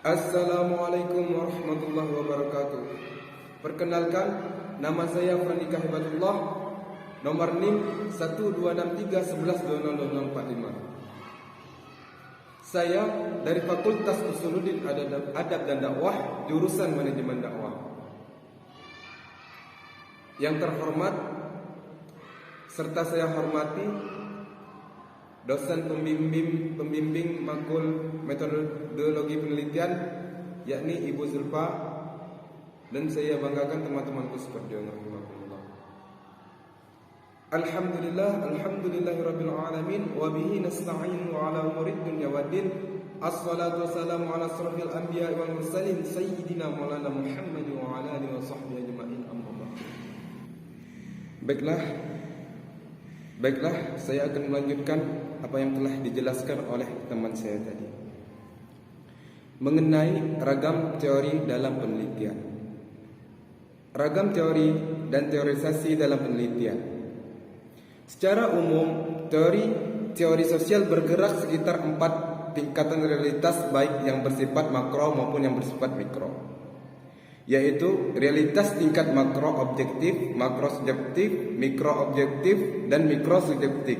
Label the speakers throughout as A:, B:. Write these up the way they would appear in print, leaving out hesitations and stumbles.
A: Assalamualaikum warahmatullahi wabarakatuh. Perkenalkan, nama saya Franika Hibatullah, nomor NIM 12631120045. Saya dari Fakultas Usuluddin Adab dan Dakwah, jurusan Manajemen Dakwah. Yang terhormat serta saya hormati dosen pembimbing makul metodologi penelitian, yakni Ibu Zulfa, dan saya banggakan teman-temanku seperti yang rahimahullah. Alhamdulillahirabbil alamin wa bihi nasta'inu ala umuri dunya waddin. Assalatu wassalamu ala asrofil anbiya wal mursalin sayyidina maulana Muhammad wa ala alihi wa sahbihi ajma'in. Amma Baiklah, saya akan melanjutkan apa yang telah dijelaskan oleh teman saya tadi mengenai ragam teori dalam penelitian. Ragam teori dan teorisasi dalam penelitian. Secara umum, teori sosial bergerak sekitar 4 tingkatan realitas, baik yang bersifat makro maupun yang bersifat mikro, yaitu realitas tingkat makro objektif, makro subjektif, mikro objektif, dan mikro subjektif.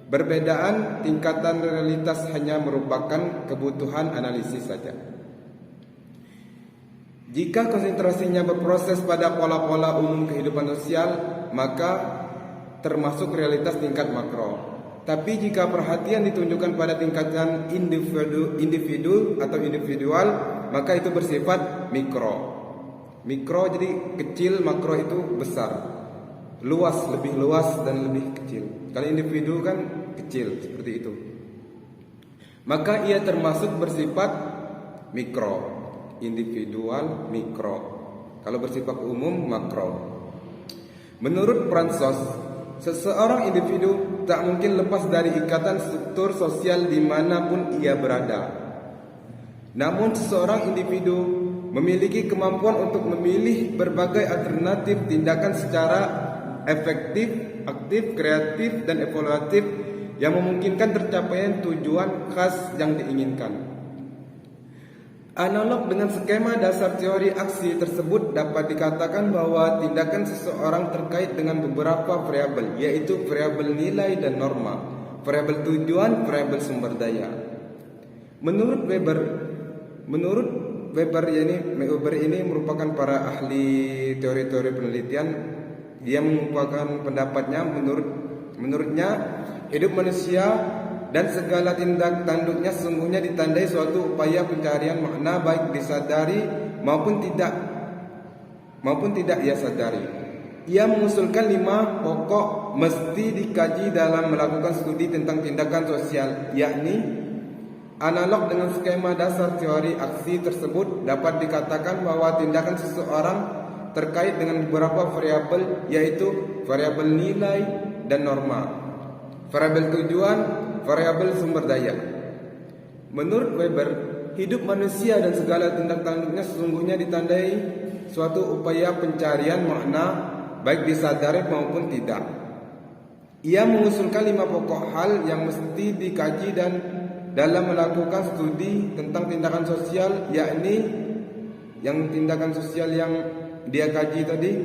A: Perbedaan tingkatan realitas hanya merupakan kebutuhan analisis saja. Jika konsentrasinya berproses pada pola-pola umum kehidupan sosial, maka termasuk realitas tingkat makro. Tapi jika perhatian ditunjukkan pada tingkatan individu atau individual, maka itu bersifat mikro. Mikro jadi kecil, makro itu besar, luas, lebih luas dan lebih kecil. Kalau individu kan kecil, seperti itu. Maka ia termasuk bersifat mikro, individual, mikro. Kalau bersifat umum, makro. Menurut Fransos, seseorang individu tak mungkin lepas dari ikatan struktur sosial dimanapun ia berada. Namun seseorang individu memiliki kemampuan untuk memilih berbagai alternatif tindakan secara efektif, aktif, kreatif, dan evaluatif yang memungkinkan tercapaian tujuan khas yang diinginkan. Analog dengan skema dasar teori aksi tersebut, dapat dikatakan bahwa tindakan seseorang terkait dengan beberapa variabel, yaitu variabel nilai dan norma, variabel tujuan, variabel sumber daya. Menurut Weber ini merupakan para ahli teori-teori penelitian. Dia mengungkapkan pendapatnya, menurutnya hidup manusia dan segala tindak tanduknya sesungguhnya ditandai suatu upaya pencarian makna, baik disadari maupun tidak ia sadari. Ia mengusulkan 5 pokok mesti dikaji dalam melakukan studi tentang tindakan sosial, yakni analog dengan skema dasar teori aksi tersebut, dapat dikatakan bahwa tindakan seseorang terkait dengan beberapa variabel, yaitu variabel nilai dan norma, variabel tujuan, variabel sumber daya. Menurut Weber, hidup manusia dan segala tindak tanduknya sesungguhnya ditandai suatu upaya pencarian makna, baik disadari maupun tidak. Ia mengusulkan 5 pokok hal yang mesti dikaji dan dalam melakukan studi tentang tindakan sosial, yakni yang tindakan sosial yang dia kaji tadi,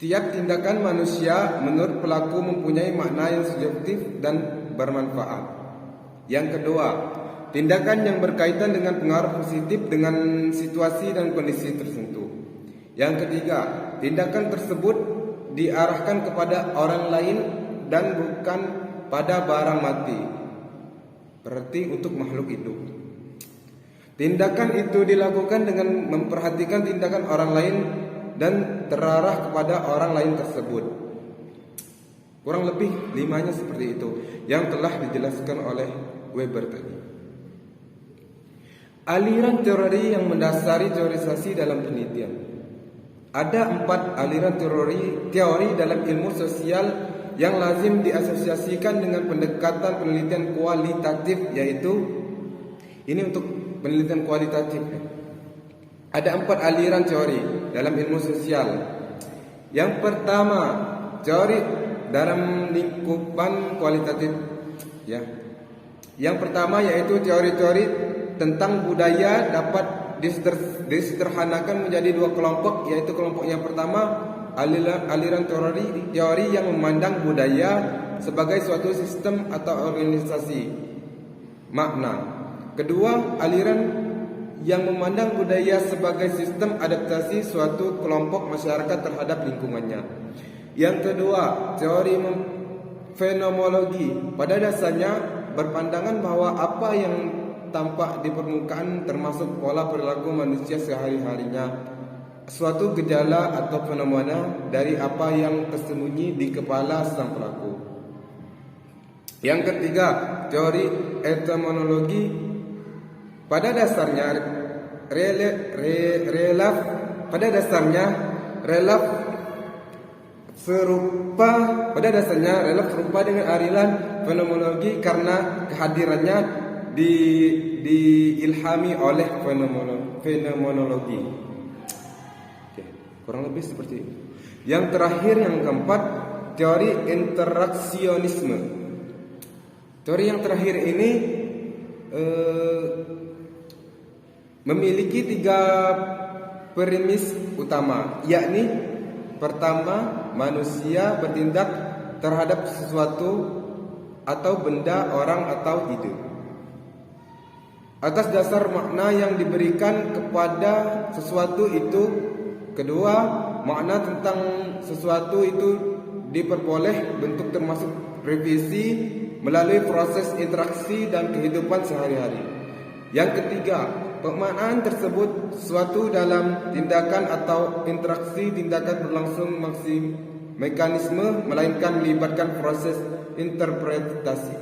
A: tiap tindakan manusia menurut pelaku mempunyai makna yang subjektif dan bermanfaat. Yang kedua, tindakan yang berkaitan dengan pengaruh positif dengan situasi dan kondisi tertentu. Yang ketiga, tindakan tersebut diarahkan kepada orang lain dan bukan pada barang mati, berarti untuk makhluk hidup. Tindakan itu dilakukan dengan memperhatikan tindakan orang lain dan terarah kepada orang lain tersebut. Kurang lebih 5-nya seperti itu yang telah dijelaskan oleh Weber tadi. Aliran teori yang mendasari teorisasi dalam penelitian. Ada 4 aliran teori dalam ilmu sosial yang lazim diasosiasikan dengan pendekatan penelitian kualitatif, yaitu ini untuk penelitian kualitatif. Ada 4 aliran teori dalam ilmu sosial. Yang pertama, teori dalam lingkupan kualitatif, ya. Yang pertama yaitu teori-teori tentang budaya dapat disederhanakan menjadi dua kelompok, yaitu kelompok yang pertama aliran teori yang memandang budaya sebagai suatu sistem atau organisasi makna. Kedua, aliran yang memandang budaya sebagai sistem adaptasi suatu kelompok masyarakat terhadap lingkungannya. Yang kedua, teori fenomenologi pada dasarnya berpandangan bahwa apa yang tampak di permukaan termasuk pola perilaku manusia sehari-harinya, suatu gejala atau fenomena dari apa yang tersembunyi di kepala sang pelaku. Yang ketiga, teori etimologi pada dasarnya relaf serupa dengan aliran fenomenologi karena kehadirannya diilhami oleh fenomenologi. Oke, kurang lebih seperti itu. Yang terakhir, yang keempat, teori interaksionisme. Teori yang terakhir ini memiliki 3 premis utama, yakni pertama, manusia bertindak terhadap sesuatu atau benda, orang atau ide atas dasar makna yang diberikan kepada sesuatu itu. Kedua, makna tentang sesuatu itu diperoleh bentuk termasuk revisi melalui proses interaksi dan kehidupan sehari-hari. Yang ketiga, pemaknaan tersebut suatu dalam tindakan atau interaksi tindakan berlangsung mekanisme, melainkan melibatkan proses interpretasi.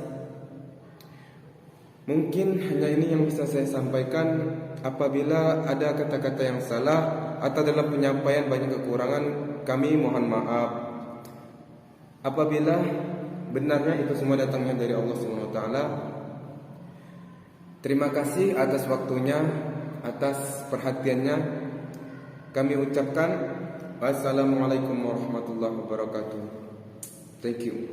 A: Mungkin hanya ini yang bisa saya sampaikan. Apabila ada kata-kata yang salah atau dalam penyampaian banyak kekurangan, kami mohon maaf. Apabila benarnya itu semua datangnya dari Allah SWT. Terima kasih atas waktunya, atas perhatiannya. Kami ucapkan wassalamualaikum warahmatullahi wabarakatuh. Thank you.